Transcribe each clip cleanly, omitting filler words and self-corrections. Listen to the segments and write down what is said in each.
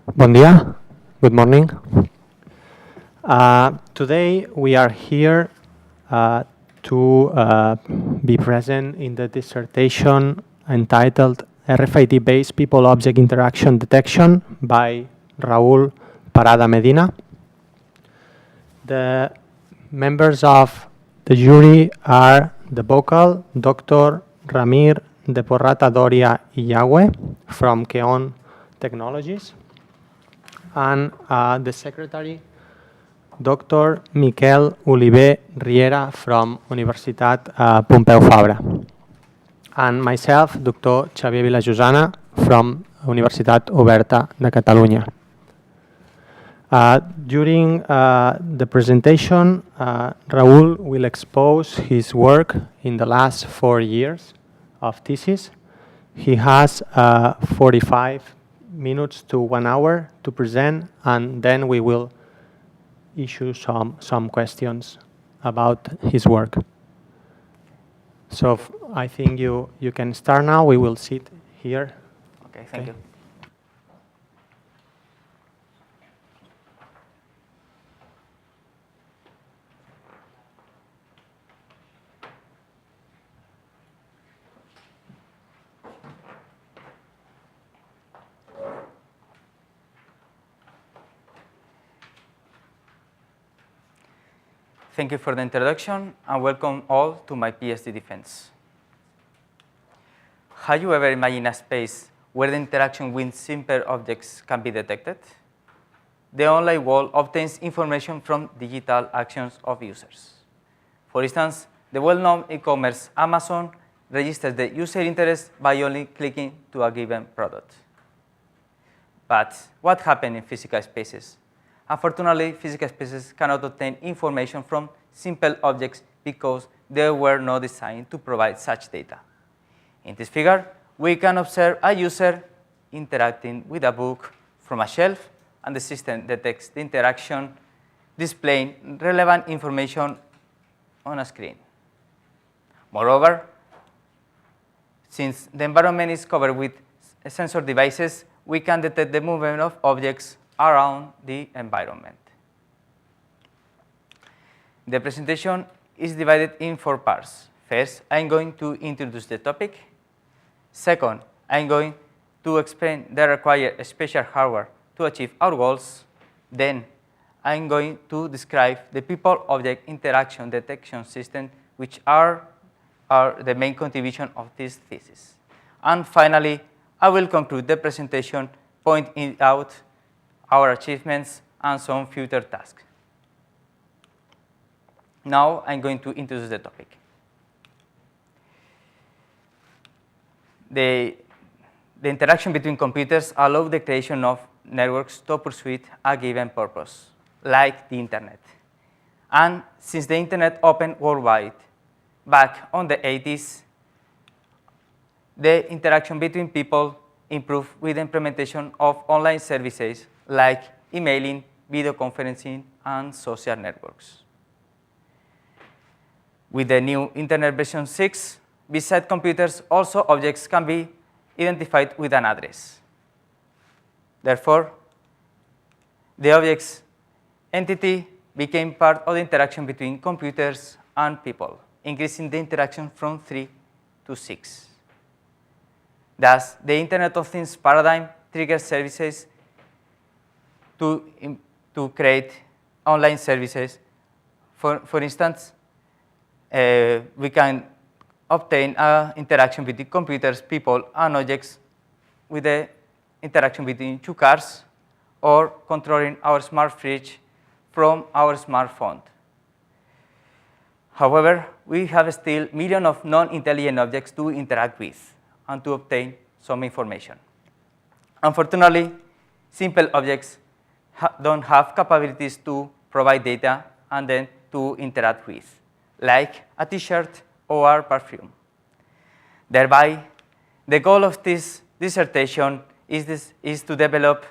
Bon dia, good morning. Today we are here to be present in the dissertation entitled RFID-based people-object interaction detection by Raúl Parada Medina. The members of the jury are the vocal Dr. Ramir de Porrata Doria Iyagüe from Keon Technologies, and the secretary, Dr. Miquel Oliver Riera from Universitat Pompeu Fabra, and myself, Dr. Xavier Vilajosana from Universitat Oberta de Catalunya. During the presentation, Raúl will expose his work in the last 4 years of thesis. He has 45 minutes to 1 hour to present, and then we will issue some questions about his work. So I think you can start now. We will sit here. Okay, thank you. Thank you for the introduction, and welcome all to my PhD defense. Have you ever imagined a space where the interaction with simple objects can be detected? The online world obtains information from digital actions of users. For instance, the well-known e-commerce Amazon registers the user interest by only clicking to a given product. But what happens in physical spaces? Unfortunately, physical spaces cannot obtain information from simple objects because they were not designed to provide such data. In this figure, we can observe a user interacting with a book from a shelf, and the system detects the interaction, displaying relevant information on a screen. Moreover, since the environment is covered with sensor devices, we can detect the movement of objects around the environment. The presentation is divided in 4 parts. First, I'm going to introduce the topic. Second, I'm going to explain the required special hardware to achieve our goals. Then, I'm going to describe the people-object interaction detection system, which are the main contribution of this thesis. And finally, I will conclude the presentation pointing out our achievements and some future tasks. Now I'm going to introduce the topic. The interaction between computers allows the creation of networks to pursue a given purpose, like the internet. And since the internet opened worldwide back on the 80s, the interaction between people improved with the implementation of online services like emailing, video conferencing, and social networks. With the new Internet version 6, besides computers, also objects can be identified with an address. Therefore, the object's entity became part of the interaction between computers and people, increasing the interaction from 3 to 6. Thus, the Internet of Things paradigm triggers services to create online services. For instance, we can obtain an interaction between computers, people, and objects with the interaction between 2 cars, or controlling our smart fridge from our smartphone. However, we have still millions of non-intelligent objects to interact with and to obtain some information. Unfortunately, simple objects don't have capabilities to provide data and then to interact with, like a t-shirt or a perfume. Thereby, the goal of this dissertation is to develop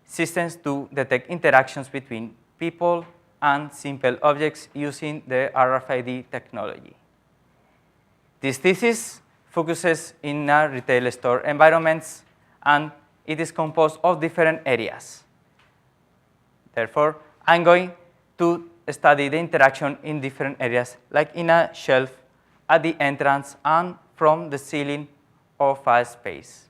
systems to detect interactions between people and simple objects using the RFID technology. This thesis focuses in retail store environments, and it is composed of different areas. Therefore, I'm going to study the interaction in different areas, like in a shelf, at the entrance, and from the ceiling of a space.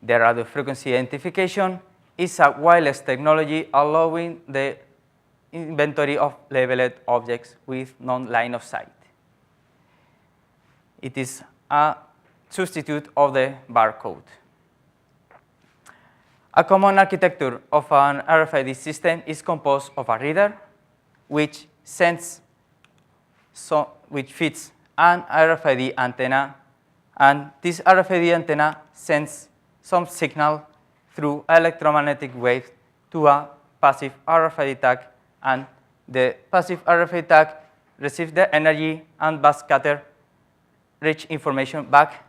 The radio frequency identification is a wireless technology allowing the inventory of labeled objects with non-line of sight. It is a substitute of the barcode. A common architecture of an RFID system is composed of a reader, which fits an RFID antenna, and this RFID antenna sends some signal through electromagnetic waves to a passive RFID tag, and the passive RFID tag receives the energy and backscatter rich information back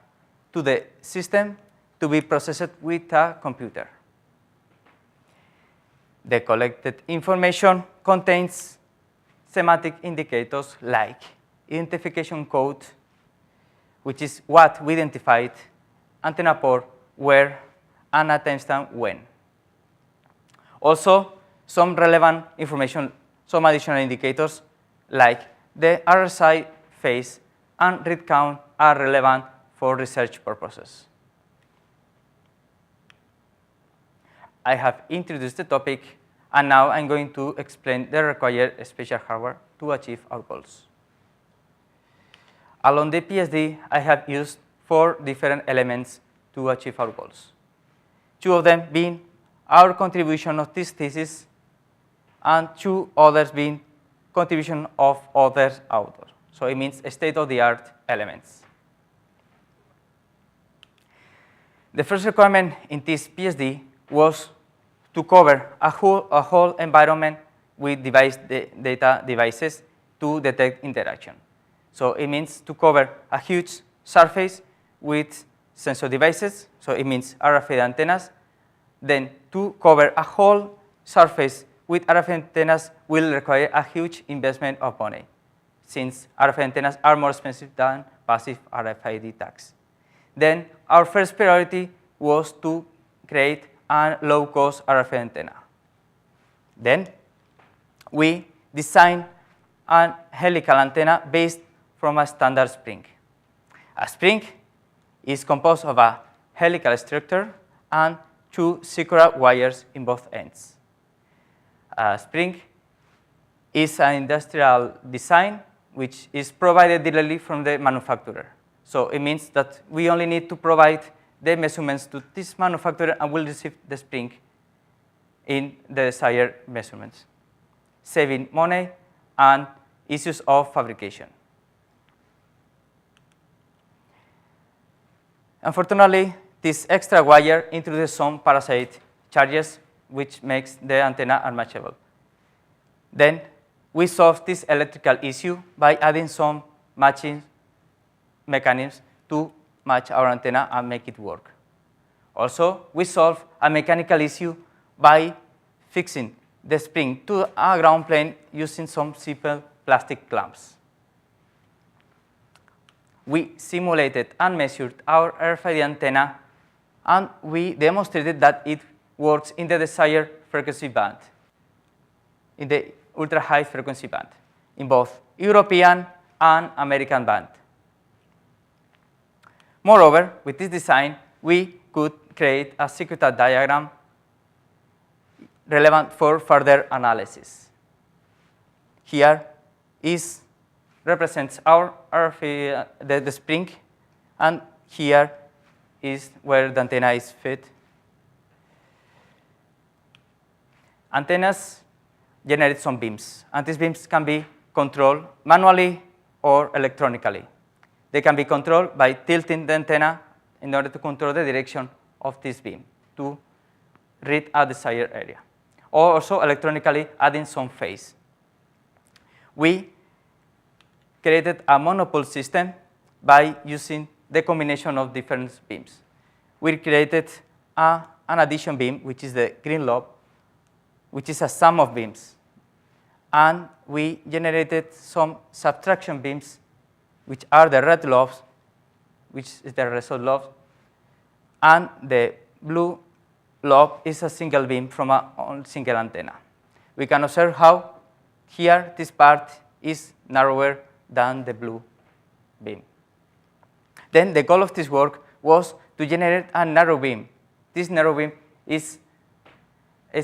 to the system to be processed with a computer. The collected information contains semantic indicators like identification code, which is what we identified, antenna port, where, and a timestamp when. Also, some relevant information, some additional indicators like the RSI phase and read count are relevant for research purposes. I have introduced the topic, and now I'm going to explain the required special hardware to achieve our goals. Along the PhD, I have used 4 different elements to achieve our goals. 2 of them being our contribution of this thesis, and 2 others being contribution of other authors. So it means state-of-the-art elements. The first requirement in this PhD was to cover a whole environment with data devices to detect interaction. So it means to cover a huge surface with sensor devices, so it means RFID antennas. Then to cover a whole surface with RFID antennas will require a huge investment of money, since RFID antennas are more expensive than passive RFID tags. Then our first priority was to create a low-cost RFID antenna. Then we designed a helical antenna based from a standard spring. A spring is composed of a helical structure and 2 circular wires in both ends. A spring is an industrial design which is provided directly from the manufacturer. So it means that we only need to provide the measurements to this manufacturer and will receive the spring in the desired measurements, saving money and issues of fabrication. Unfortunately, this extra wire introduces some parasite charges, which makes the antenna unmatchable. Then we solved this electrical issue by adding some matching mechanisms to match our antenna and make it work. Also, we solved a mechanical issue by fixing the spring to a ground plane using some simple plastic clamps. We simulated and measured our RFID antenna, and we demonstrated that it works in the desired frequency band, in the ultra-high frequency band, in both European and American band. Moreover, with this design, we could create a circuit diagram relevant for further analysis. Here represents our RFID, the spring, and here is where the antenna is fit. Antennas generate some beams, and these beams can be controlled manually or electronically. They can be controlled by tilting the antenna in order to control the direction of this beam to read a desired area, or also electronically adding some phase. We created a monopole system by using the combination of different beams. We created an addition beam, which is the green lobe, which is a sum of beams. And we generated some subtraction beams, which are the red lobes, which is the result lobe, and the blue lobe is a single beam from a single antenna. We can observe how here this part is narrower than the blue beam. Then the goal of this work was to generate a narrow beam. This narrow beam is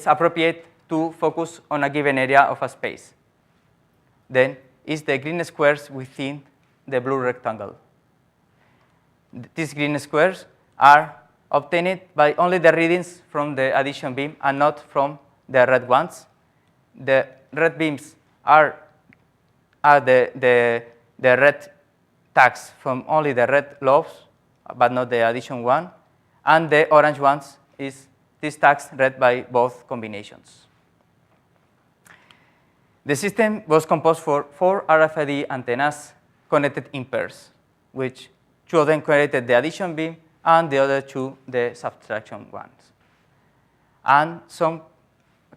appropriate to focus on a given area of a space. Then is the green squares within the blue rectangle. These green squares are obtained by only the readings from the addition beam and not from the red ones. The red beams are the red tags from only the red lobes, but not the addition one. And the orange ones is these tags read by both combinations. The system was composed for 4 RFID antennas connected in pairs, which 2 of them created the addition beam and the other 2 the subtraction ones. And some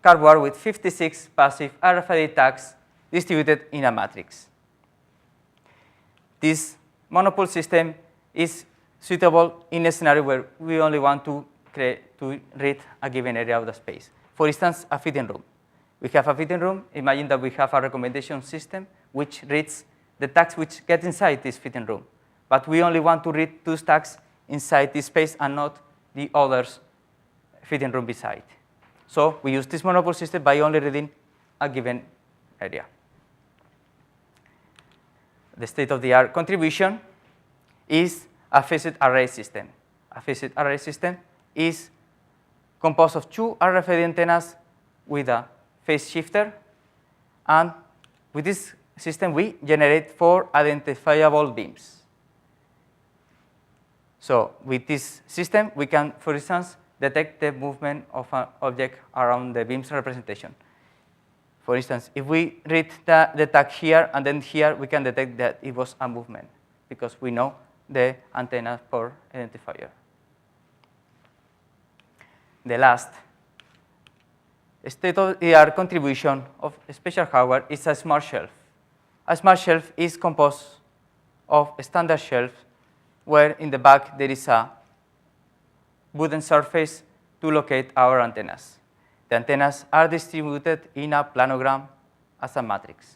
cardboard with 56 passive RFID tags distributed in a matrix. This monopole system is suitable in a scenario where we only want to read a given area of the space. For instance, a fitting room. We have a fitting room. Imagine that we have a recommendation system which reads the tags which get inside this fitting room. But we only want to read 2 tags inside this space and not the others fitting room beside. So we use this monopole system by only reading a given area. The state-of-the-art contribution is a phased array system. A phased array system is composed of 2 RFID antennas with a phase shifter, and with this system we generate 4 identifiable beams. So with this system we can, for instance, detect the movement of an object around the beam's representation. For instance, if we read the tag here and then here, we can detect that it was a movement because we know the antenna port identifier. The last state-of-the-art contribution of special hardware is a smart shelf. A smart shelf is composed of a standard shelf where in the back there is a wooden surface to locate our antennas. The antennas are distributed in a planogram as a matrix.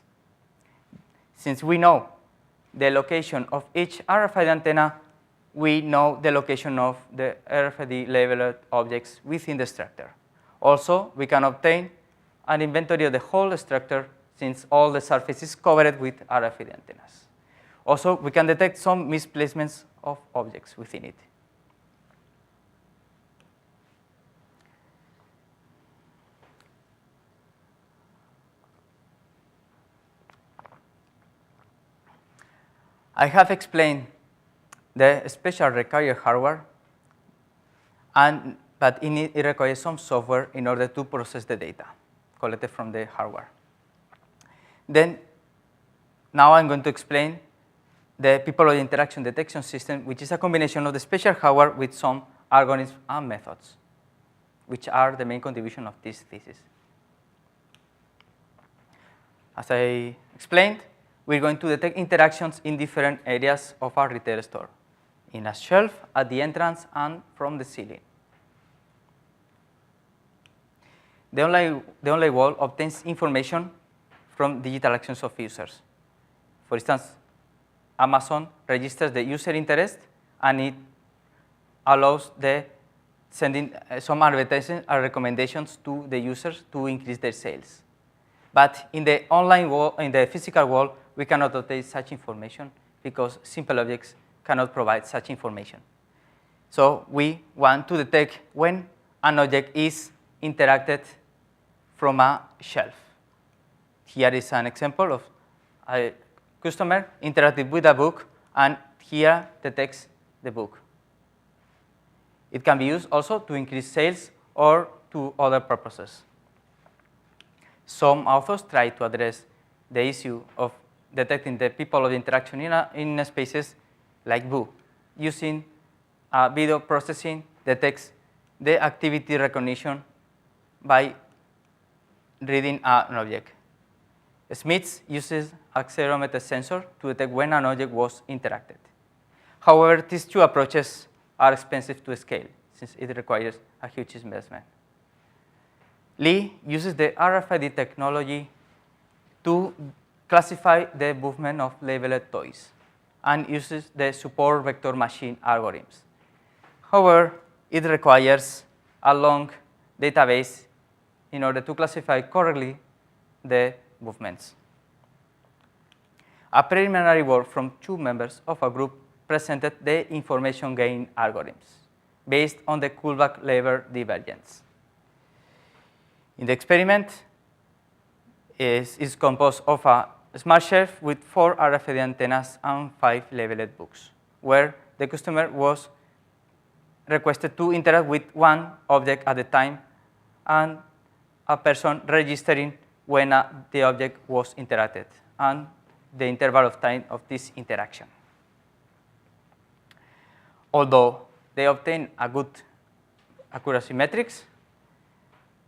Since we know the location of each RFID antenna, we know the location of the RFID labeled objects within the structure. Also, we can obtain an inventory of the whole structure since all the surface is covered with RFID antennas. Also, we can detect some misplacements of objects within it. I have explained the special required hardware, but in it requires some software in order to process the data collected from the hardware. Then, now I'm going to explain the people-object interaction detection system, which is a combination of the special hardware with some algorithms and methods, which are the main contribution of this thesis. As I explained, we're going to detect interactions in different areas of our retail store, in a shelf, at the entrance, and from the ceiling. The online wall obtains information from digital actions of users. For instance, Amazon registers the user interest, and it allows the sending some advertisements or recommendations to the users to increase their sales. But in the online wall, in the physical wall, we cannot obtain such information because simple objects cannot provide such information. So we want to detect when an object is interacted from a shelf. Here is an example of a customer interacted with a book, and here detects the book. It can be used also to increase sales or to other purposes. Some authors try to address the issue of detecting the people of interaction in spaces like Boo, using video processing detects the activity recognition by reading an object. Smith uses accelerometer sensor to detect when an object was interacted. However, these two approaches are expensive to scale, since it requires a huge investment. Lee uses the RFID technology to classify the movement of labeled toys and uses the support vector machine algorithms. However, it requires a long database in order to classify correctly the movements. A preliminary work from 2 members of a group presented the information gain algorithms based on the Kullback-Leibler divergence. In the experiment, is composed of a smart shelf with 4 RFID antennas and 5 labeled books, where the customer was requested to interact with one object at a time and a person registering when the object was interacted and the interval of time of this interaction. Although they obtain a good accuracy metrics,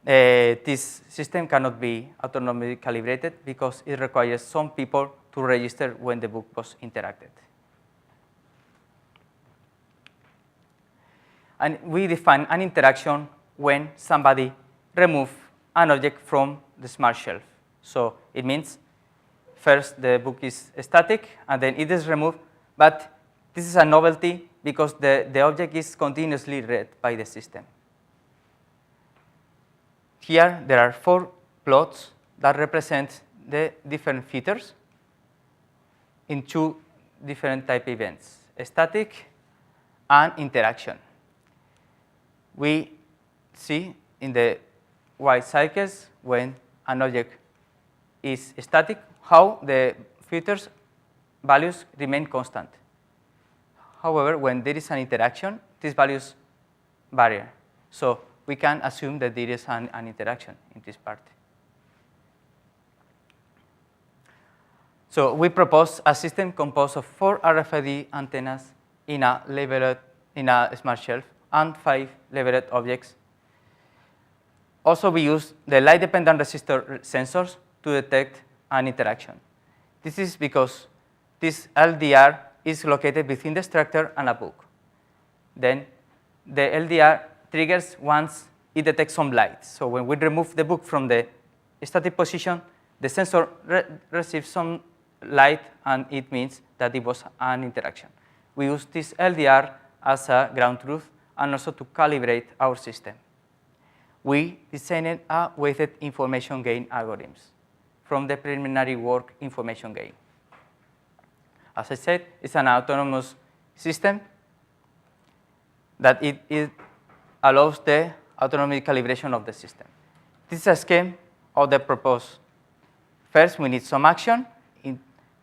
this system cannot be autonomously calibrated because it requires some people to register when the book was interacted. And we define an interaction when somebody removes an object from the smart shelf. So it means first the book is static and then it is removed, but this is a novelty because the object is continuously read by the system. Here there are 4 plots that represent the different features in 2 different type events, static and interaction. We see in the white cycles when an object is static, how the features values remain constant. However, when there is an interaction, these values vary. So we can assume that there is an interaction in this part. So we propose a system composed of 4 RFID antennas in a smart shelf and 5 labeled objects. Also, we use the light-dependent resistor sensors to detect an interaction. This is because this LDR is located between the structure and a book. Then the LDR triggers once it detects some light. So when we remove the book from the static position, the sensor receives some light, and it means that it was an interaction. We use this LDR as a ground truth and also to calibrate our system. We designed a weighted information gain algorithms from the preliminary work information gain. As I said, it's an autonomous system that it allows the autonomous calibration of the system. This is a scheme of the proposed. First, we need some action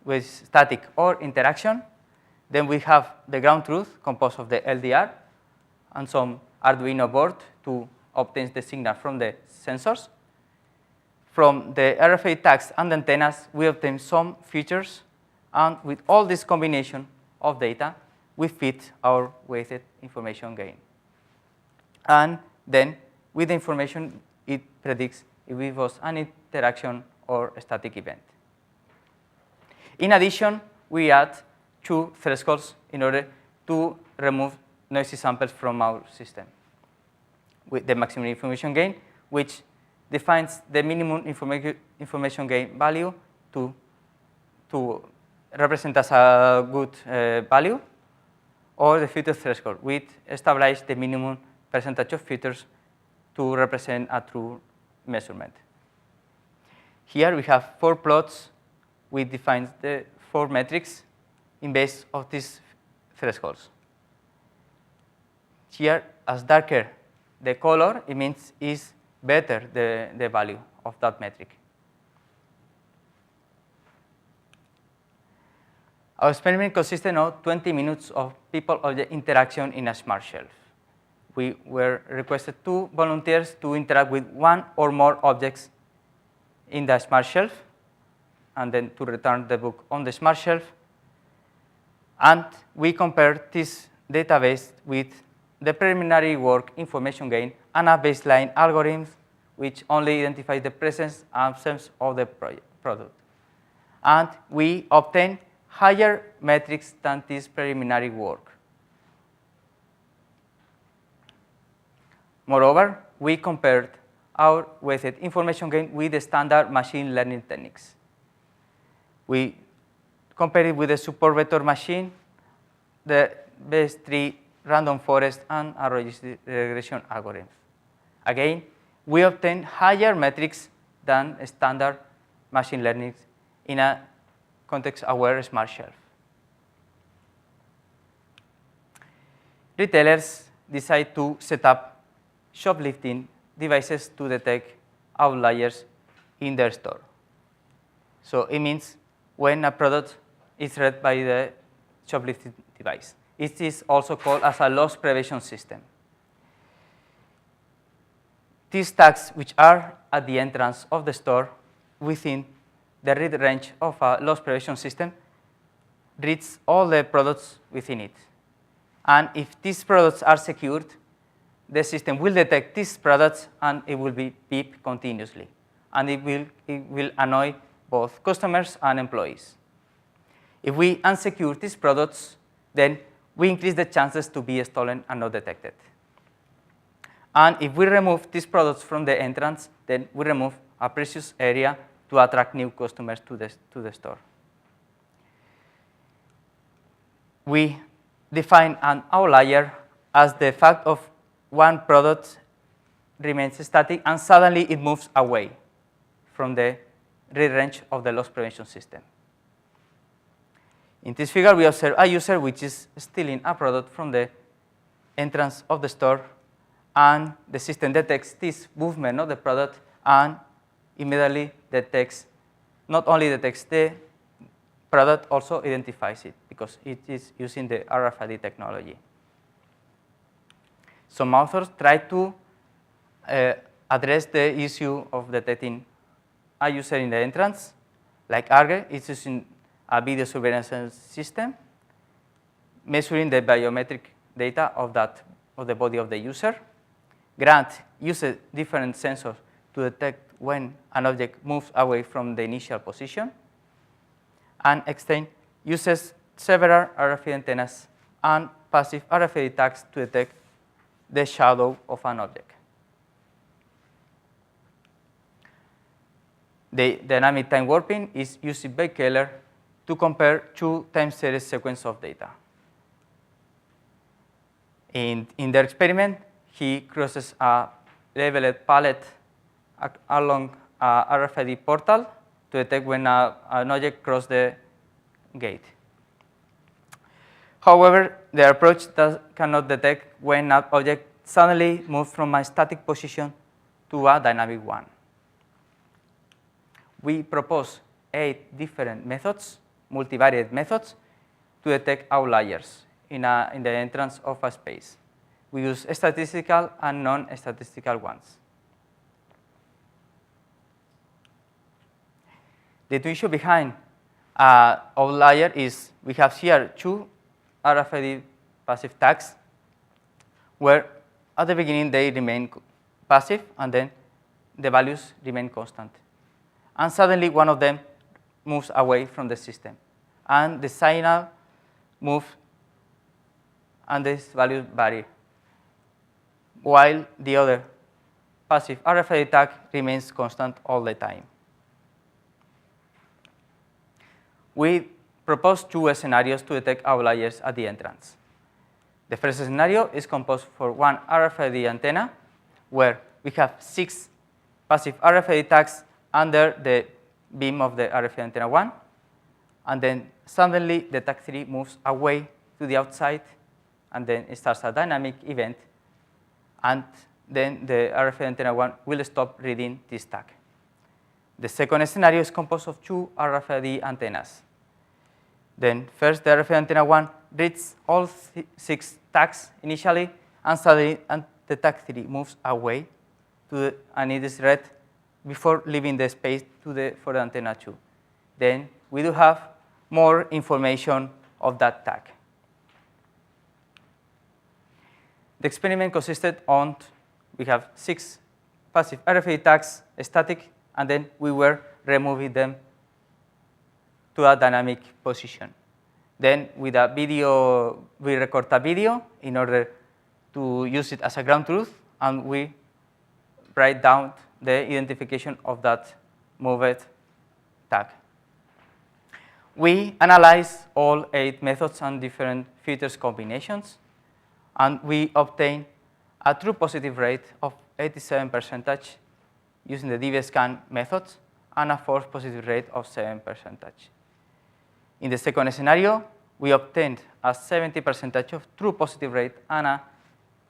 with static or interaction. Then we have the ground truth composed of the LDR and some Arduino board to obtain the signal from the sensors. From the RFID tags and antennas, we obtain some features, and with all this combination of data, we fit our weighted information gain. And then, with the information, it predicts if it was an interaction or a static event. In addition, we add 2 thresholds in order to remove noisy samples from our system. With the maximum information gain, which defines the minimum information gain value to represent as a good value, or the filter threshold, which establishes the minimum percentage of filters to represent a true measurement. Here we have 4 plots which defines the 4 metrics in base of these thresholds. Here, as darker the color, it means is better the value of that metric. Our experiment consisted of 20 minutes of people-object interaction in a smart shelf. We were requested 2 volunteers to interact with 1 or more objects in the smart shelf, and then to return the book on the smart shelf. And we compared this database with the preliminary work information gain and a baseline algorithm which only identifies the presence and absence of the product. And we obtained higher metrics than this preliminary work. Moreover, we compared our weighted information gain with the standard machine learning techniques. We compared it with the support vector machine, the best tree, random forest, and a regression algorithm. Again, we obtained higher metrics than standard machine learning in a context-aware smart shelf. Retailers decide to set up shoplifting devices to detect outliers in their store. So it means when a product is read by the shoplifting device. It is also called as a loss prevention system. These tags, which are at the entrance of the store within the read range of a loss prevention system, reads all the products within it. And if these products are secured, the system will detect these products and it will be beep continuously. And it will annoy both customers and employees. If we unsecure these products, then we increase the chances to be stolen and not detected. And if we remove these products from the entrance, then we remove a precious area to attract new customers to the store. We define an outlier as the fact of one product remains static and suddenly it moves away from the read range of the loss prevention system. In this figure, we observe a user which is stealing a product from the entrance of the store, and the system detects this movement of the product and immediately detects, not only detects the product, also identifies it because it is using the RFID technology. Some authors try to address the issue of detecting a user in the entrance, like Arge is using a video surveillance system, measuring the biometric data of the body of the user. Grant uses different sensors to detect when an object moves away from the initial position. And Extend uses several RFID antennas and passive RFID tags to detect the shadow of an object. The dynamic time warping is used by Keller to compare two time series sequences of data. In their experiment, he crosses a labeled palette along a RFID portal to detect when an object crosses the gate. However, the approach cannot detect when an object suddenly moves from a static position to a dynamic one. We propose 8 different methods, multivariate methods, to detect outliers in the entrance of a space. We use statistical and non-statistical ones. The intuition behind outlier is we have here 2 RFID passive tags where at the beginning they remain passive and then the values remain constant. And suddenly one of them moves away from the system. And the signal moves and these values vary, while the other passive RFID tag remains constant all the time. We propose 2 scenarios to detect outliers at the entrance. The first scenario is composed for one RFID antenna, where we have 6 passive RFID tags under the beam of the RFID antenna 1, and then suddenly the tag 3 moves away to the outside, and then it starts a dynamic event, and then the RFID antenna 1 will stop reading this tag. The second scenario is composed of 2 RFID antennas. Then first the RFID antenna 1 reads all 6 tags initially, and suddenly the tag 3 moves away and it is read before leaving the space for the antenna 2. Then we do have more information of that tag. The experiment consisted on, we have 6 passive RFID tags, static, and then we were removing them to a dynamic position. Then with a video, we record a video in order to use it as a ground truth and we write down the identification of that moved tag. We analyze all 8 methods and different features combinations, and we obtain a true positive rate of 87% using the DB-scan methods and a false positive rate of 7%. In the second scenario, we obtained a 70% of true positive rate and a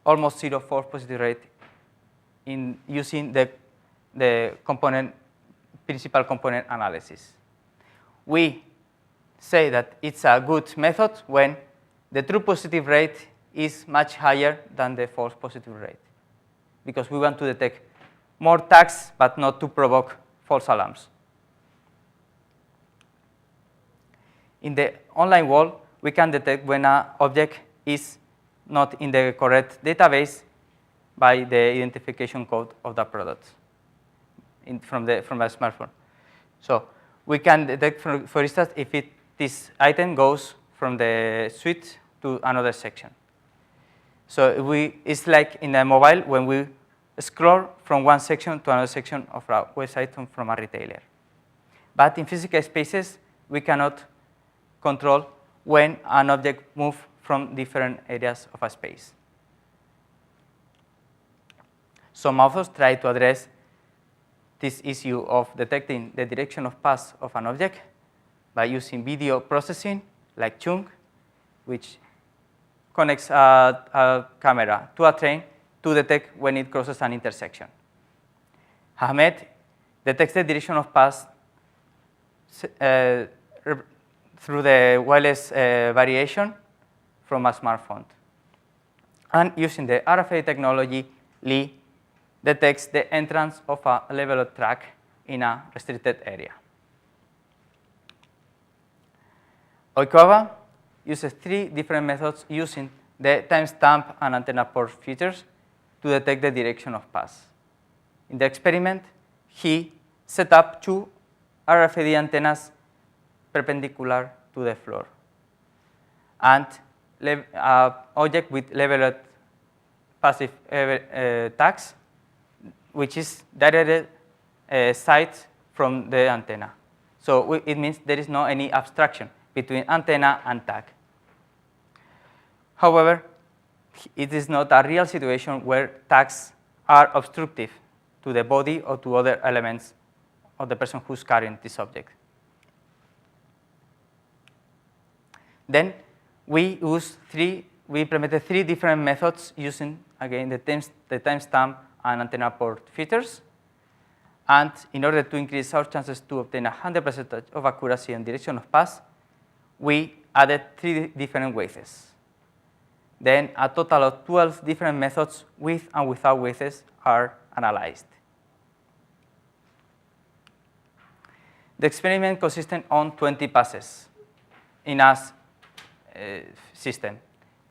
almost 0 false positive rate in using the principal component analysis. We say that it's a good method when the true positive rate is much higher than the false positive rate, because we want to detect more tags but not to provoke false alarms. In the online world, we can detect when an object is not in the correct database by the identification code of the product from a smartphone. So we can detect, for instance, if this item goes from the suite to another section. So it's like in a mobile when we scroll from one section to another section of a website from a retailer. But in physical spaces, we cannot control when an object moves from different areas of a space. Some authors try to address this issue of detecting the direction of path of an object by using video processing like Chung, which connects a camera to a train to detect when it crosses an intersection. Ahmed detects the direction of path through the wireless variation from a smartphone. And using the RFID technology, Lee detects the entrance of a leveled track in a restricted area. Oikawa uses 3 different methods using the timestamp and antenna port features to detect the direction of path. In the experiment, he set up 2 RFID antennas perpendicular to the floor and an object with leveled passive tags, which is directed sight from the antenna. So it means there is no any abstraction between antenna and tag. However, it is not a real situation where tags are obstructive to the body or to other elements of the person who's carrying this object. Then we implemented 3 different methods using, again, the timestamp and antenna port features. And in order to increase our chances to obtain 100% of accuracy and direction of path, we added 3 different weights. Then a total of 12 different methods with and without weights are analyzed. The experiment consisted on 20 passes in a system,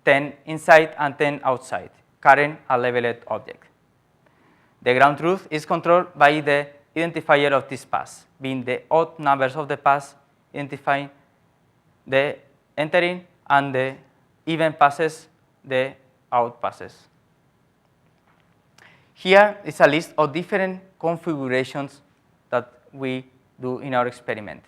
10 inside and 10 outside, carrying a leveled object. The ground truth is controlled by the identifier of this pass, being the odd numbers of the pass identifying the entering and the even passes the out passes. Here is a list of different configurations that we do in our experiment.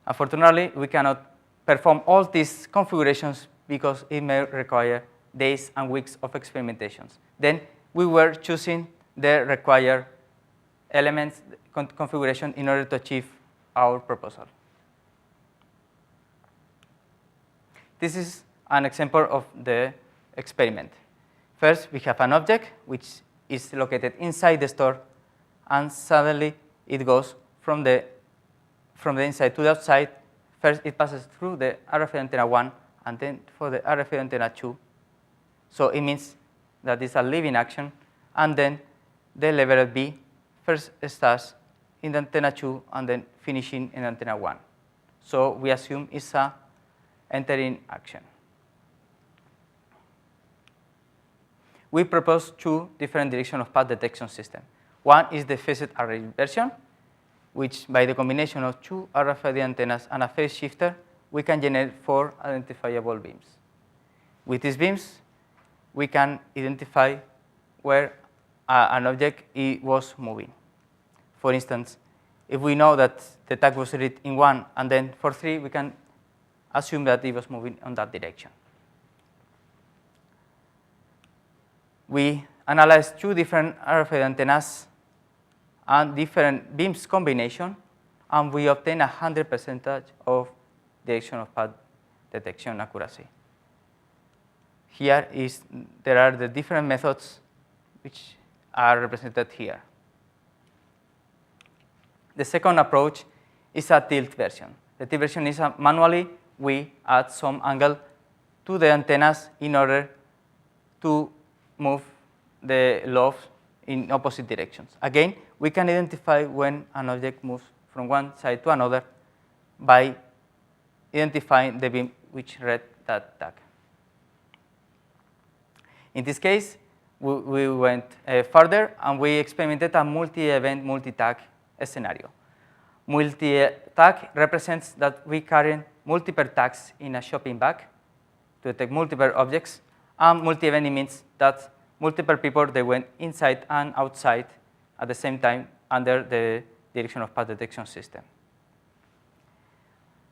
Unfortunately, we cannot perform all these configurations because it may require days and weeks of experimentations. Then we were choosing the required elements configuration in order to achieve our proposal. This is an example of the experiment. First, we have an object which is located inside the store, and suddenly it goes from the inside to the outside. First, it passes through the RFID antenna 1, and then for the RFID antenna 2. So it means that it's a living action, and then the level B first starts in the antenna 2 and then finishing in antenna 1. So we assume it's a entering action. We propose 2 different direction of path detection systems. One is the phased array version, which by the combination of 2 RFID antennas and a phase shifter, we can generate 4 identifiable beams. With these beams, we can identify where an object was moving. For instance, if we know that the tag was read in 1 and then for 3, we can assume that it was moving on that direction. We analyzed 2 different RFID antennas and different beams combination, and we obtained 100% of direction of path detection accuracy. Here there are the different methods which are represented here. The second approach is a tilt version. The tilt version is manually we add some angle to the antennas in order to move the lobes in opposite directions. Again, we can identify when an object moves from one side to another by identifying the beam which read that tag. In this case, we went further and we experimented a multi-event, multi-tag scenario. Multi-tag represents that we carry multiple tags in a shopping bag to detect multiple objects, and multi-event means that multiple people, they went inside and outside at the same time under the direction of path detection system.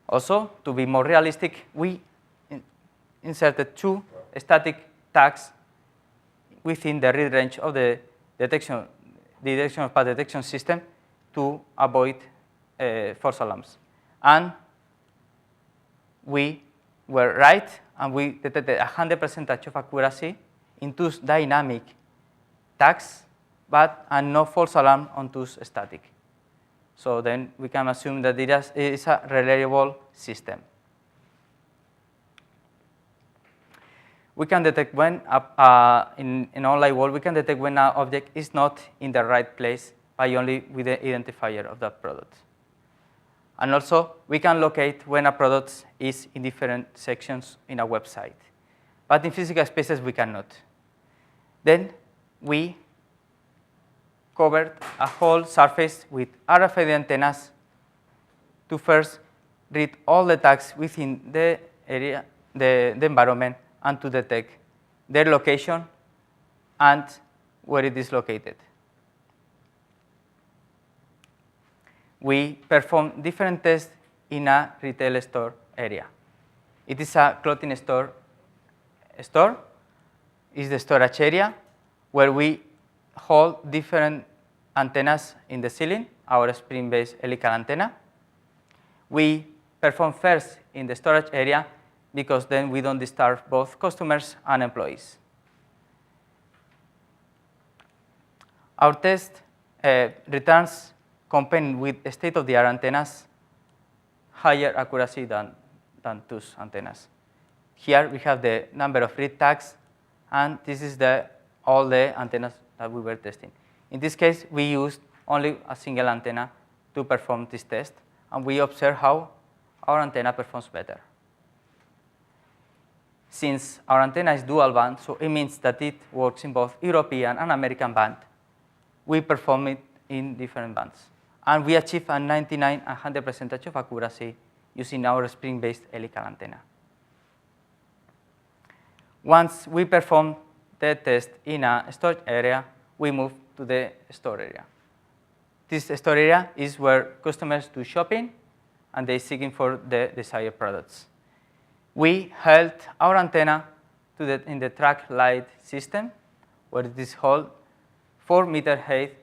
Also, to be more realistic, we inserted 2 static tags within the read range of the direction of path detection system to avoid false alarms. And we were right, and we detected 100% of accuracy in 2 dynamic tags, but no false alarm on 2 static. So then we can assume that it is a reliable system. We can detect when, in online world, we can detect when an object is not in the right place by only with the identifier of that product. And also, we can locate when a product is in different sections in a website. But in physical spaces, we cannot. Then we covered a whole surface with RFID antennas to first read all the tags within the area, the environment, and to detect their location and where it is located. We perform different tests in a retail store area. It is a clothing store. Is the storage area where we hold different antennas in the ceiling, our spring-based helical antenna. We perform first in the storage area because then we don't disturb both customers and employees. Our test returns combined with state-of-the-art antennas higher accuracy than those antennas. Here we have the number of read tags, and this is all the antennas that we were testing. In this case, we used only a single antenna to perform this test, and we observe how our antenna performs better. Since our antenna is dual band, so it means that it works in both European and American band, we perform it in different bands. And we achieve a 99 and 100% of accuracy using our spring-based helical antenna. Once we perform the test in a storage area, we move to the store area. This store area is where customers do shopping and they're seeking for the desired products. We held our antenna in the track light system, where it is held 4 meters height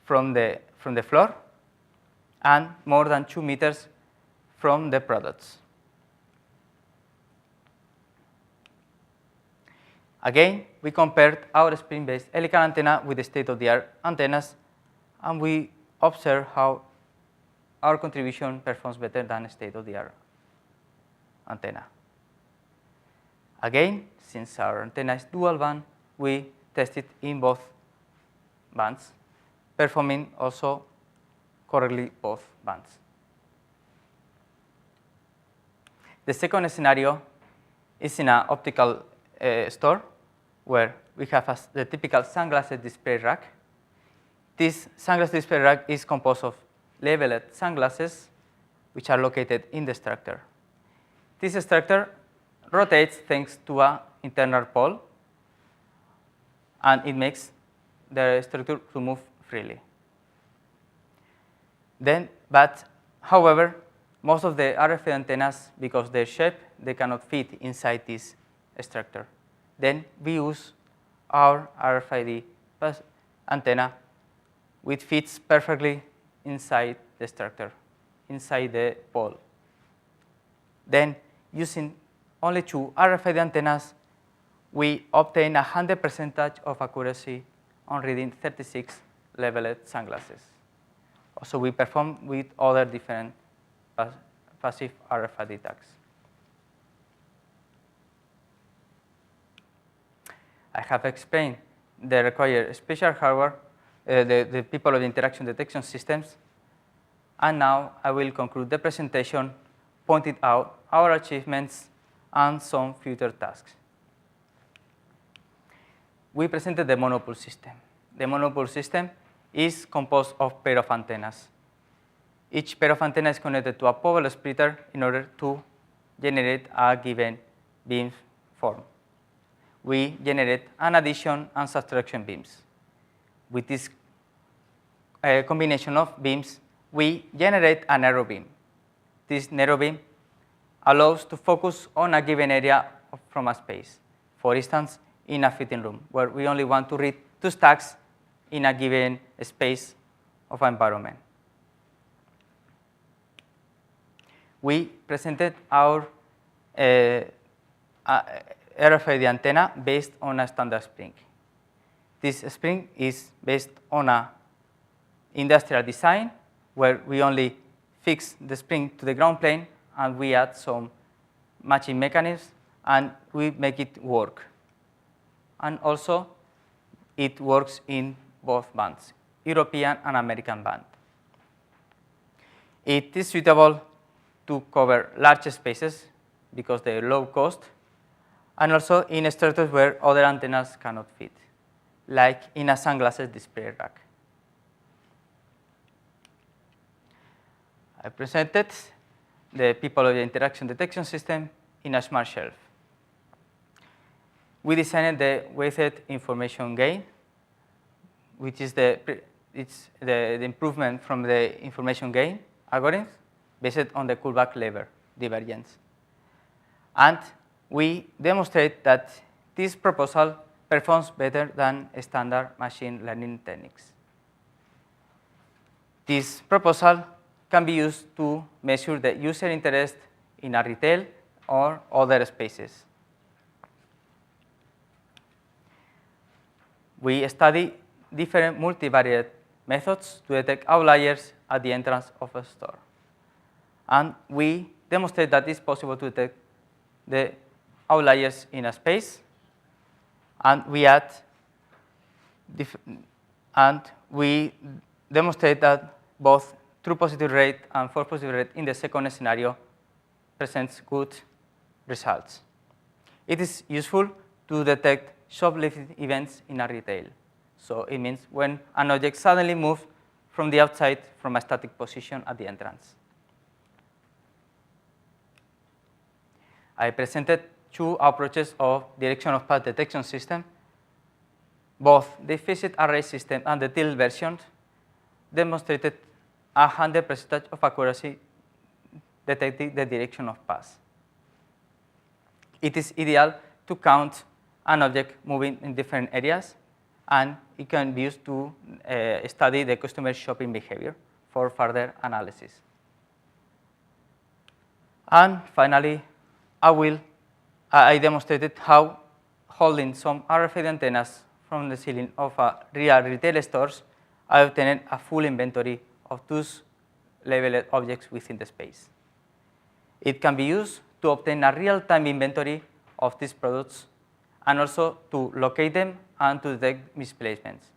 from the floor and more than 2 meters from the products. Again, we compared our spring-based helical antenna with the state-of-the-art antennas, and we observe how our contribution performs better than a state-of-the-art antenna. Again, since our antenna is dual band, we tested in both bands, performing also correctly both bands. The second scenario is in an optical store where we have the typical sunglasses display rack. This sunglasses display rack is composed of labeled sunglasses which are located in the structure. This structure rotates thanks to an internal pole and it makes the structure to move freely. However, most of the RFID antennas, because their shape, they cannot fit inside this structure. Then we use our RFID antenna, which fits perfectly inside the structure, inside the pole. Then, using only 2 RFID antennas, we obtain 100% of accuracy on reading 36 leveled sunglasses. Also, we perform with other different passive RFID tags. I have explained the required special hardware, the people of interaction detection systems, and now I will conclude the presentation pointing out our achievements and some future tasks. We presented the monopole system. The monopole system is composed of pair of antennas. Each pair of antennas is connected to a Pompeu splitter in order to generate a given beam form. We generate an addition and subtraction beams. With this combination of beams, we generate a narrow beam. This narrow beam allows to focus on a given area from a space. For instance, in a fitting room, where we only want to read 2 stacks in a given space of an environment. We presented our RFID antenna based on a standard spring. This spring is based on an industrial design where we only fix the spring to the ground plane and we add some matching mechanisms and we make it work. And also, it works in both bands, European and American band. It is suitable to cover large spaces because they are low cost, and also in structures where other antennas cannot fit, like in a sunglasses display rack. I presented the people of the interaction detection system in a smart shelf. We designed the weighted information gain, which is the improvement from the information gain algorithms based on the Kullback lever divergence. And we demonstrate that this proposal performs better than standard machine learning techniques. This proposal can be used to measure the user interest in a retail or other spaces. We study different multivariate methods to detect outliers at the entrance of a store. And we demonstrate that it's possible to detect the outliers in a space. And we demonstrate that both true positive rate and false positive rate in the second scenario presents good results. It is useful to detect shoplifting events in a retail. So it means when an object suddenly moves from the outside from a static position at the entrance. I presented 2 approaches of direction of path detection system. Both the fixed array system and the tilt version demonstrated 100% of accuracy detecting the direction of path. It is ideal to count an object moving in different areas, and it can be used to study the customer shopping behavior for further analysis. And finally, I demonstrated how holding some RFID antennas from the ceiling of real retail stores, I obtained a full inventory of those labeled objects within the space. It can be used to obtain a real-time inventory of these products and also to locate them and to detect misplacements.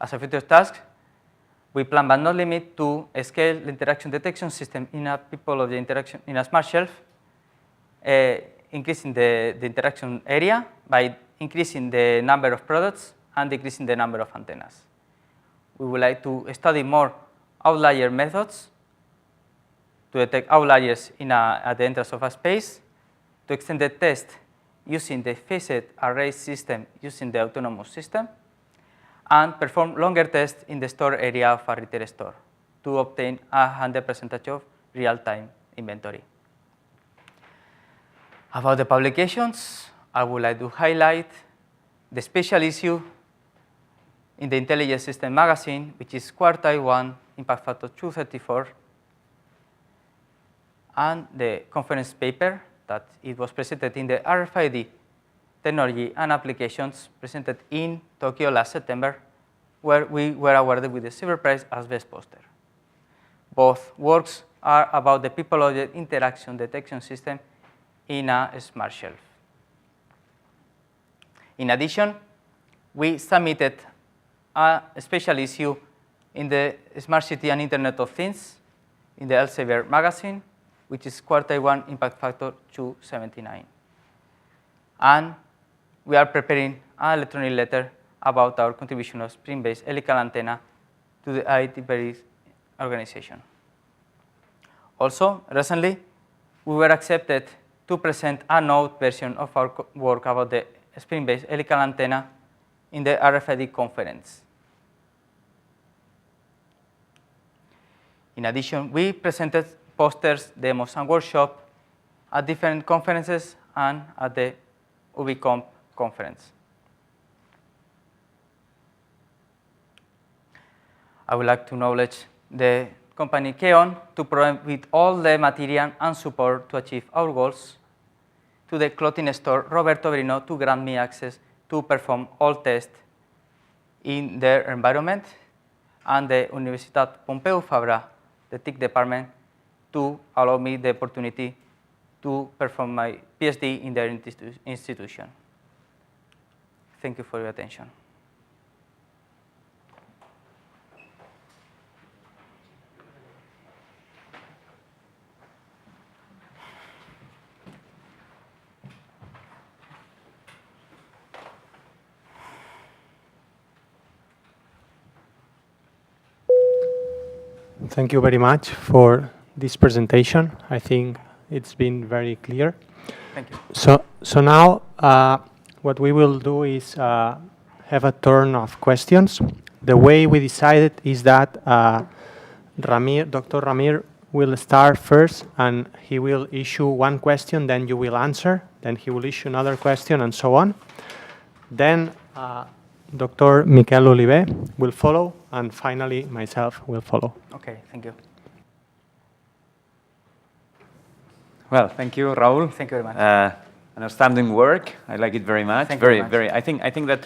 As a future task, we plan but not limit to scale the interaction detection system in a people of the interaction in a smart shelf, increasing the interaction area by increasing the number of products and decreasing the number of antennas. We would like to study more outlier methods to detect outliers at the entrance of a space, to extend the test using the phased array system using the autonomous system, and perform longer tests in the store area of a retail store to obtain 100% of real-time inventory. About the publications, I would like to highlight the special issue in the Intelligent System magazine, which is quartile 1, impact factor 234, and the conference paper that it was presented in the RFID technology and applications presented in Tokyo last September, where we were awarded with the Silver Prize as best poster. Both works are about the people-object interaction detection system in a smart shelf. In addition, we submitted a special issue in the Smart City and Internet of Things in the Elsevier magazine, which is quartile 1, impact factor 279. And we are preparing an electronic letter about our contribution of spring-based helical antenna to the IEEE organization. Also, recently, we were accepted to present a note version of our work about the spring-based helical antenna in the RFID conference. In addition, we presented posters, demos, and workshops at different conferences and at the UbiComp conference. I would like to acknowledge the company Keon to provide with all the material and support to achieve our goals, to the clothing store Roberto Berino to grant me access to perform all tests in their environment, and the Universitat Pompeu Fabra, the TIC department, to allow me the opportunity to perform my PhD in their institution. Thank you for your attention. Thank you very much for this presentation. I think it's been very clear. Thank you. So now what we will do is have a turn of questions. The way we decided is that Dr. Ramir will start first, and he will issue one question, then you will answer, then he will issue another question, and so on. Then Dr. Miquel Oliver will follow, and finally myself will follow. Okay, thank you. Well, thank you, Raúl. Thank you very much. An outstanding work. I like it very much. Thank you very much. I think that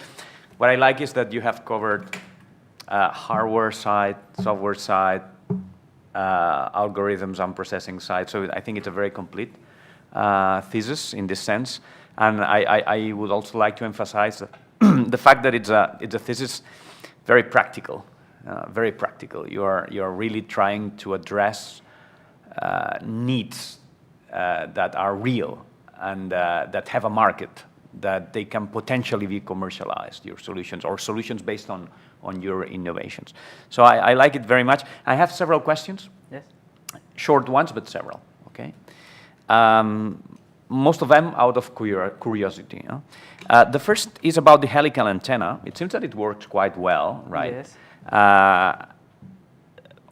what I like is that you have covered hardware side, software side, algorithms and processing side. So I think it's a very complete thesis in this sense. And I would also like to emphasize the fact that it's a thesis very practical, very practical. You are really trying to address needs that are real and that have a market, that they can potentially be commercialized, your solutions, or solutions based on your innovations. So I like it very much. I have several questions. Yes. Short ones, but several, okay? Most of them out of curiosity. The first is about the helical antenna. It seems that it works quite well, right? Yes.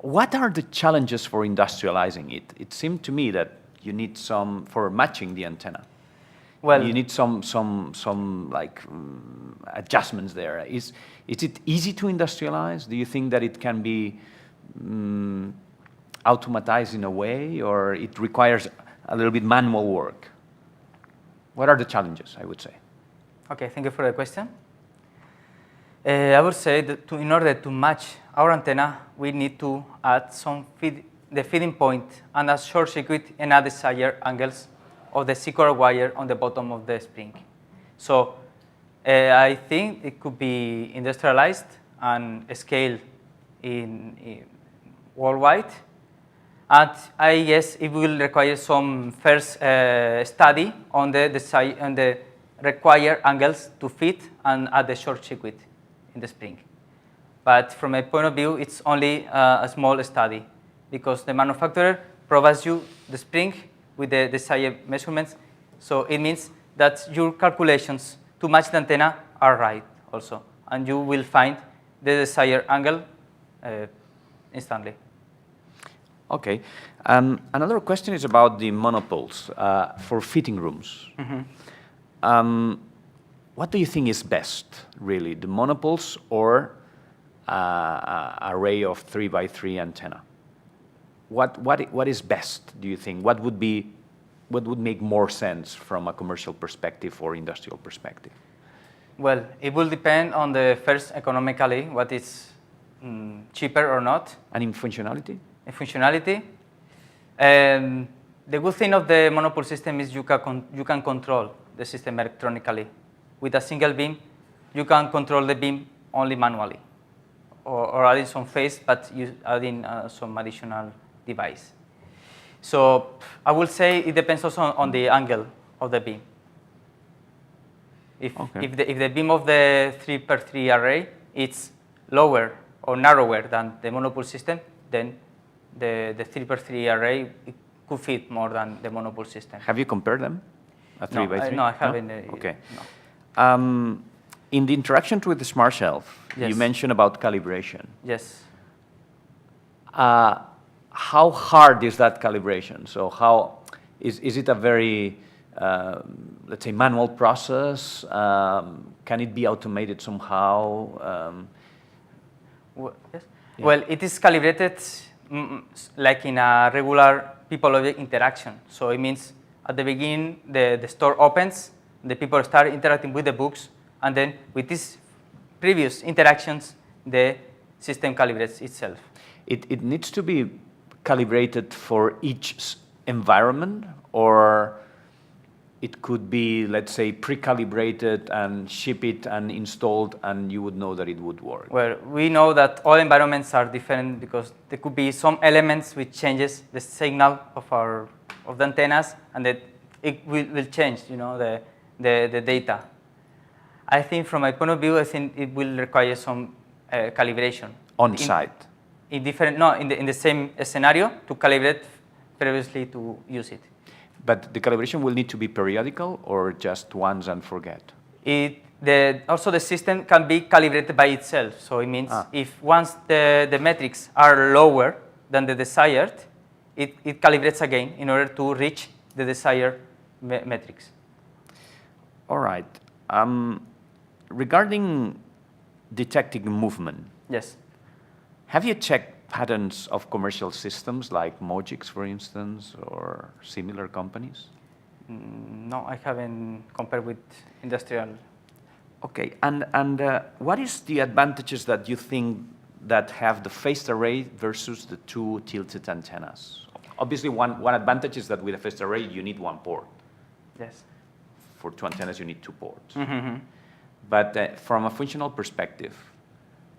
What are the challenges for industrializing it? It seemed to me that you need some, for matching the antenna. Well, you need some like adjustments there. Is it easy to industrialize? Do you think that it can be automatized in a way, or it requires a little bit manual work? What are the challenges, I would say? Okay, thank you for the question. I would say that in order to match our antenna, we need to add the feeding point and a short circuit and a desired angles of the C-core wire on the bottom of the spring. So I think it could be industrialized and scaled in worldwide. And I guess it will require some first study on the required angles to fit and add the short circuit in the spring. But from my point of view, it's only a small study, because the manufacturer provides you the spring with the desired measurements. So it means that your calculations to match the antenna are right also, and you will find the desired angle instantly. Okay. Another question is about the monopoles for fitting rooms. What do you think is best, really, the monopoles or array of 3x3 antenna? What is best, do you think? What would make more sense from a commercial perspective or industrial perspective? Well, it will depend on the first economically, what is cheaper or not. And in functionality? In functionality, the good thing of the monopole system is you can control the system electronically. With a single beam, you can control the beam only manually, or adding some phase, but you adding some additional device. So I will say it depends also on the angle of the beam. If the beam of the 3x3 array is lower or narrower than the monopole system, then the 3x3 array it could fit more than the monopole system. Have you compared them? A 3x3? No, I haven't. No? Okay. No. In the interaction with the smart shelf, Yes. you mentioned about calibration. Yes. How hard is that calibration? So how is it a very, let's say, manual process? Can it be automated somehow? Yes. Yeah. Well, it is calibrated like in a regular people-object interaction. So it means at the beginning, the store opens, the people start interacting with the books, and then with these previous interactions, the system calibrates itself. It needs to be calibrated for each environment, or it could be, let's say, pre-calibrated and ship it and installed, and you would know that it would work. Well, we know that all environments are different because there could be some elements which changes the signal of the antennas, and that it will change, the data. I think from my point of view, I think it will require some calibration. On site? In the same scenario to calibrate previously to use it. But the calibration will need to be periodical or just once and forget? Also the system can be calibrated by itself. So it means if once the metrics are lower than the desired, it calibrates again in order to reach the desired metrics. All right. Regarding detecting movement. Yes. Have you checked patterns of commercial systems like Mojix, for instance, or similar companies? No, I haven't compared with industrial. Okay, and what is the advantages that you think that have the phased array versus the two tilted antennas? Obviously, one advantage is that with a phased array, you need one port. Yes. For two antennas, you need two ports. Mm-hmm. But from a functional perspective,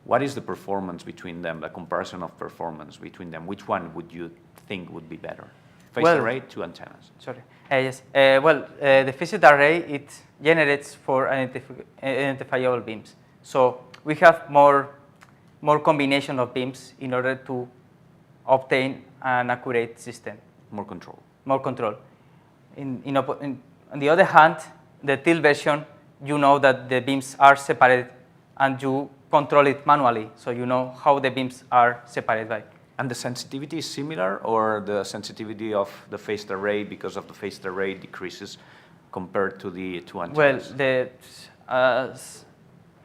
what is the performance between them, the comparison of performance between them? Which one would you think would be better? Phased array, two antennas. Sorry. Yes. The phased array, it generates for identifiable beams. So we have more combination of beams in order to obtain an accurate system. More control. More control. On the other hand, the tilt version, you know that the beams are separated and you control it manually, so you know how the beams are separated by. And the sensitivity is similar, or the sensitivity of the phased array, because of the phased array, decreases compared to the two antennas? Well,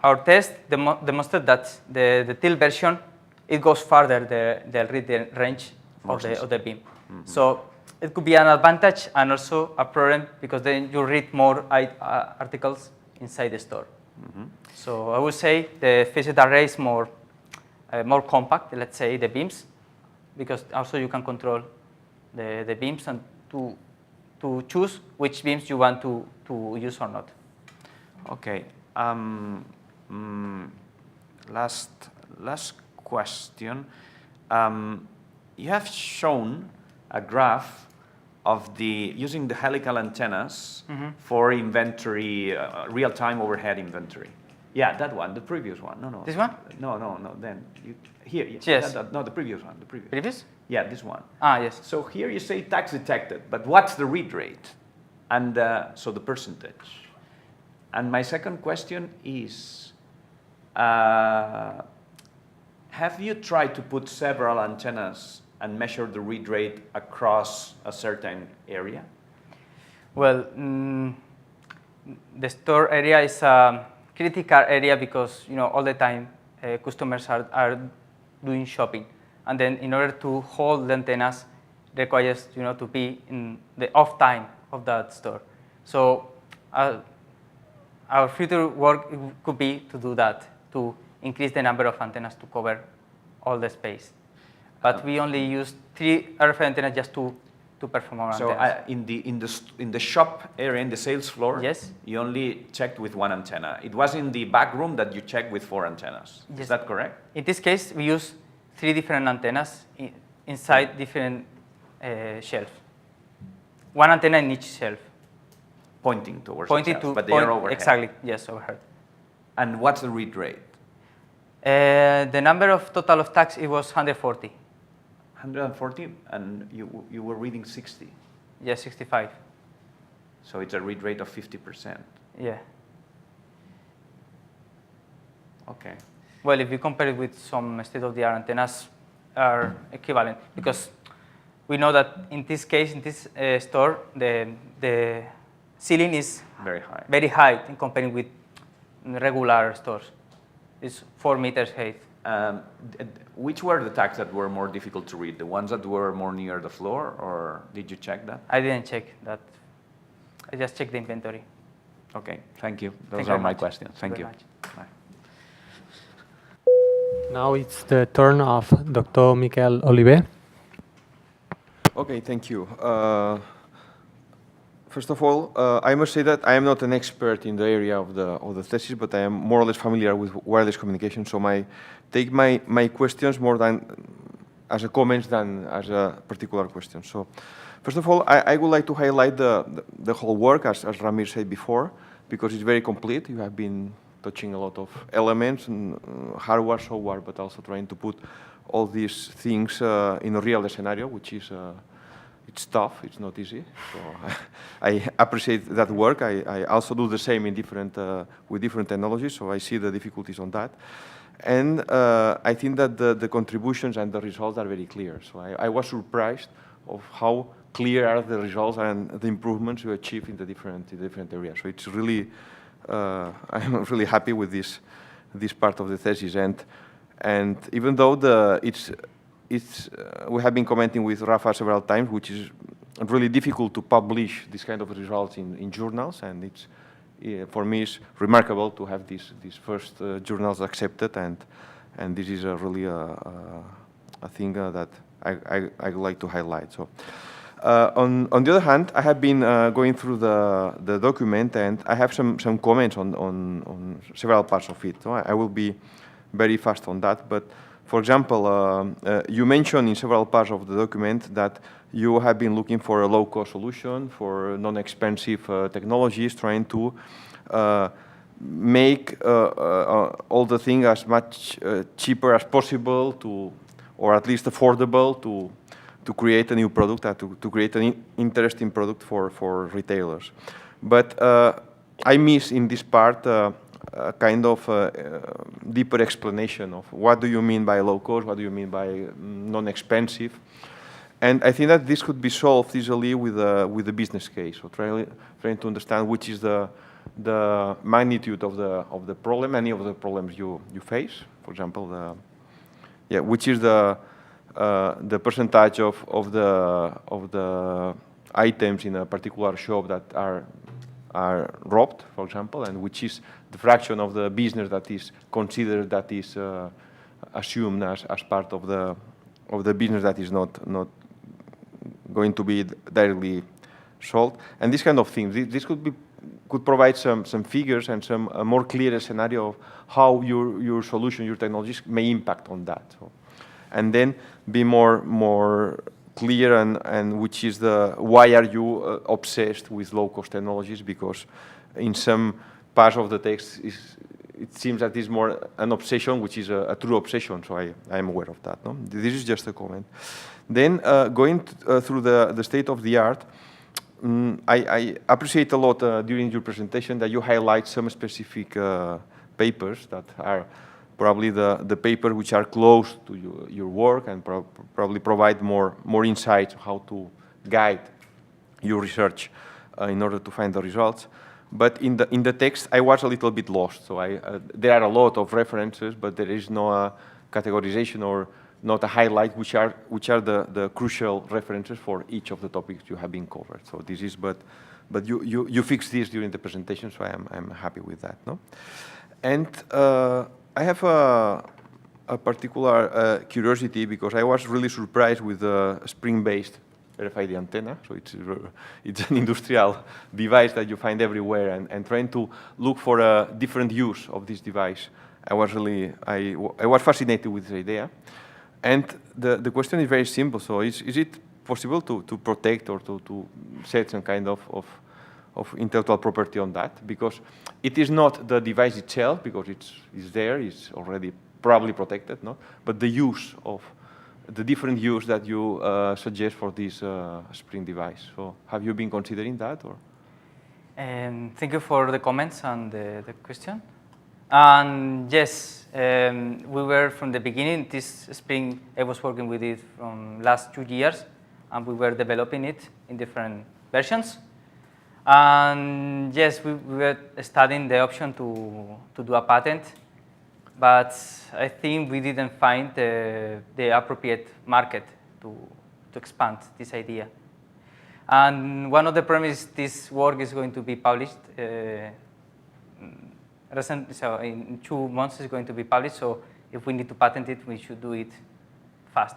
our test demonstrated that the tilt version, it goes farther the read range of the beam. Mm-hmm. So it could be an advantage and also a problem because then you read more articles inside the store. Mm-hmm. So I would say the phased array is more compact, let's say, the beams, because also you can control the beams and to choose which beams you want to use or not. Okay. Last question. You have shown a graph of using the helical antennas for inventory, real-time overhead inventory. Yeah, that one, the previous one. No. This one? No. Then here. Yes. No, the previous one. Previous? Yeah, this one. Yes. So here you say tags detected, but what's the read rate? And so the percentage. And my second question is, have you tried to put several antennas and measure the read rate across a certain area? Well, the store area is a critical area because all the time customers are doing shopping, and then in order to hold the antennas requires to be in the off time of that store. So our future work could be to do that, to increase the number of antennas to cover all the space. But we only use 3 RF antennas just to perform our antennas. So in the shop area, in the sales floor, yes, you only checked with 1 antenna. It was in the back room that you checked with 4 antennas. Yes. Is that correct? In this case, we use 3 different antennas inside different shelves. 1 antenna in each shelf. Pointing towards Pointing the shelf, to but they are overhead. Exactly, yes, overhead. And what's the read rate? The number of total of tags, it was 140. 140, and you were reading 60. Yeah, 65. So it's a read rate of 50%. Yeah. Okay. Well, if you compare it with some state-of-the-art antennas, are equivalent, because we know that in this case, in this store, the ceiling is very high in comparing with regular stores. It's 4 meters height. Which were the tags that were more difficult to read? The ones that were more near the floor, or did you check that? I didn't check that. I just checked the inventory. Okay, thank you. Those are my questions. Thank you. Bye. Now it's the turn of Dr. Miquel Oliver. Okay, thank you. First of all, I must say that I am not an expert in the area of the thesis, but I am more or less familiar with wireless communication. So take my questions more than as a comments than as a particular question. So, first of all, I would like to highlight the whole work, as Ramir said before, because it's very complete. You have been touching a lot of elements, and hardware, software, but also trying to put all these things in a real scenario, which is it's tough. It's not easy. So I appreciate that work. I also do the same in with different technologies. So I see the difficulties on that, and I think that the contributions and the results are very clear. So I was surprised of how clear are the results and the improvements you achieve in the different areas. So it's really I'm really happy with this part of the thesis, and even though we have been commenting with Rafa several times, which is really difficult to publish this kind of results in journals, and it's for me it's remarkable to have these first journals accepted, and this is really a thing that I would like to highlight. So. On the other hand, I have been going through the document, and I have some comments on several parts of it. So I will be very fast on that. But for example, you mentioned in several parts of the document that you have been looking for a low-cost solution for non-expensive technologies, trying to make all the thing as much cheaper as possible or at least affordable to create a new product, to create an interesting product for retailers. But I miss in this part a kind of deeper explanation of what do you mean by low cost, what do you mean by non-expensive. And I think that this could be solved easily with the business case. So trying to understand which is the magnitude of the problem, any of the problems you face. For example, which is the percentage of the items in a particular shop that are robbed, for example, and which is the fraction of the business that is considered, that is assumed as part of the business that is not going to be directly sold, and this kind of things. This could provide some figures and some more clear scenario of how your solution, your technologies may impact on that. So, and then be more clear and which is why are you obsessed with low-cost technologies? Because in some parts of the text it seems that it's more an obsession, which is a true obsession. So I am aware of that. No? This is just a comment. Then going through the state of the art, I appreciate a lot during your presentation that you highlight some specific papers that are probably the papers which are close to your work and probably provide more insights on how to guide your research in order to find the results. But in the text, I was a little bit lost. So there are a lot of references, but there is no categorization or not a highlight which are the crucial references for each of the topics you have been covered. So this is, but you fixed this during the presentation, so I'm happy with that. No, and I have a particular curiosity because I was really surprised with the spring-based RFID antenna. So it's an industrial device that you find everywhere, and trying to look for a different use of this device. I was fascinated with this idea. And the question is very simple. So is it possible to protect or to set some kind of intellectual property on that? Because it is not the device itself, because it's there, it's already probably protected, no? But the use of the different use that you suggest for this Spring device. So have you been considering that? Or? Thank you for the comments and the question. And yes, we were from the beginning, this Spring, I was working with it from last 2 years, and we were developing it in different versions. And yes, we were studying the option to do a patent, but I think we didn't find the appropriate market to expand this idea. And one of the premises, this work is going to be published. So in 2 months it's going to be published, so if we need to patent it, we should do it fast.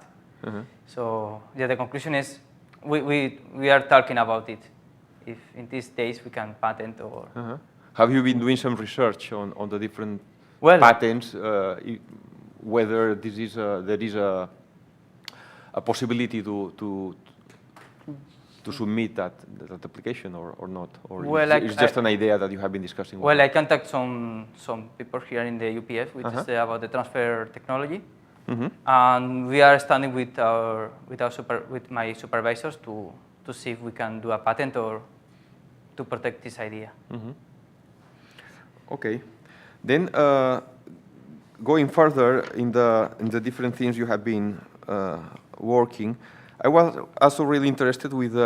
So yeah, the conclusion is we are talking about it. If in these days we can patent or... Have you been doing some research on the different patents, whether this is there is a possibility to submit that application or not? Or it's just an idea that you have been discussing? Well, I contact some people here in the UPF, which is about the transfer technology. And we are studying with my supervisors to see if we can do a patent or to protect this idea. Okay. Then going further in the different things you have been working, I was also really interested with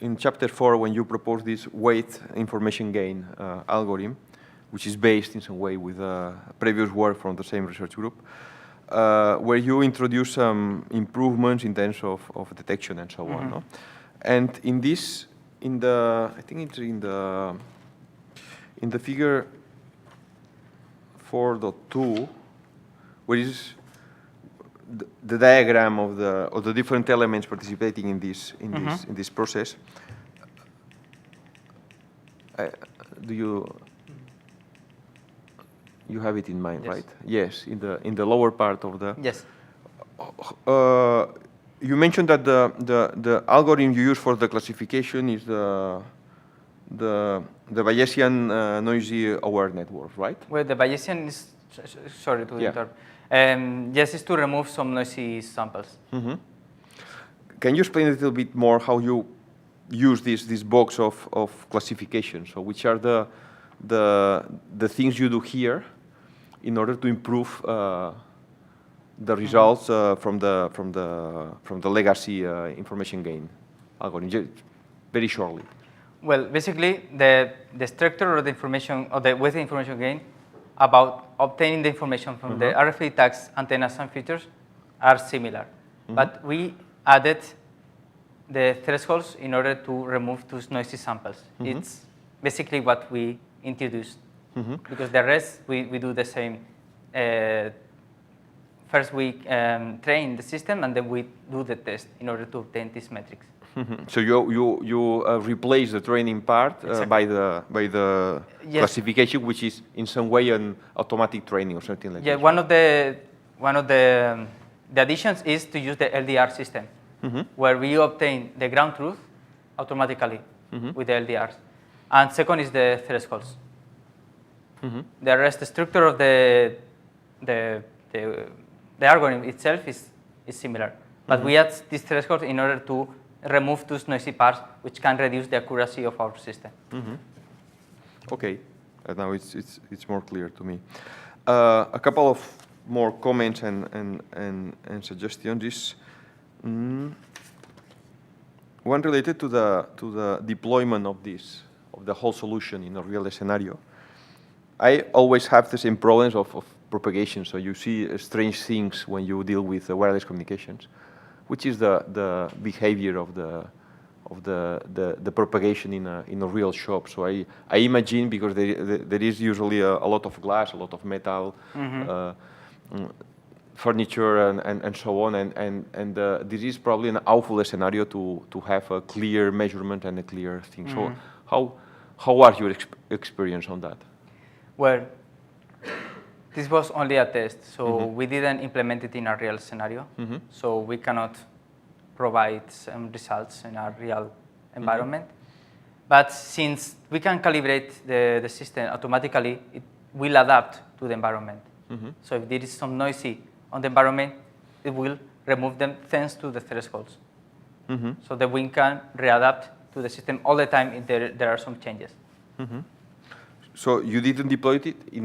in chapter 4 when you propose this weight information gain algorithm, which is based in some way with previous work from the same research group, where you introduce some improvements in terms of detection and so on. No? And in this, I think it's in the figure 4.2, where is the diagram of the different elements participating in this process. Do you have it in mind, yes. right? Yes, in the lower part of the. Yes. You mentioned that the algorithm you use for the classification is the Bayesian noisy aware network, right? Well, the Bayesian is, sorry to interrupt. Yes, it's to remove some noisy samples. Can you explain a little bit more how you use this box of classification? So which are the things you do here in order to improve the results from the legacy information gain algorithm? Very shortly. Well, basically, the structure of the information, or the with the information gain, about obtaining the information from the RFID tags, antennas, and features are similar. But we added the thresholds in order to remove those noisy samples. It's basically what we introduced. Because the rest, we do the same. First, we train the system, and then we do the test in order to obtain these metrics. So you replace the training part by the yes. classification, which is in some way an automatic training or something like that. Yeah, one of the additions is to use the LDR system, where we obtain the ground truth automatically with the LDRs. And second is the thresholds. The rest, the structure of the algorithm itself is similar, but we add this threshold in order to remove those noisy parts, which can reduce the accuracy of our system. Okay, now it's more clear to me. A couple of more comments and suggestions is one related to the deployment of the whole solution in a real scenario. I always have the same problems of propagation. So you see strange things when you deal with wireless communications, which is the behavior of the propagation in a real shop. So I imagine, because there is usually a lot of glass, a lot of metal, furniture, and so on, and this is probably an awful scenario to have a clear measurement and a clear thing. So how was your experience on that? Well, this was only a test, so we didn't implement it in a real scenario. So we cannot provide some results in a real environment. But since we can calibrate the system automatically, it will adapt to the environment. So if there is some noisy on the environment, it will remove them thanks to the thresholds. So that we can readapt to the system all the time if there are some changes. So you didn't deploy it in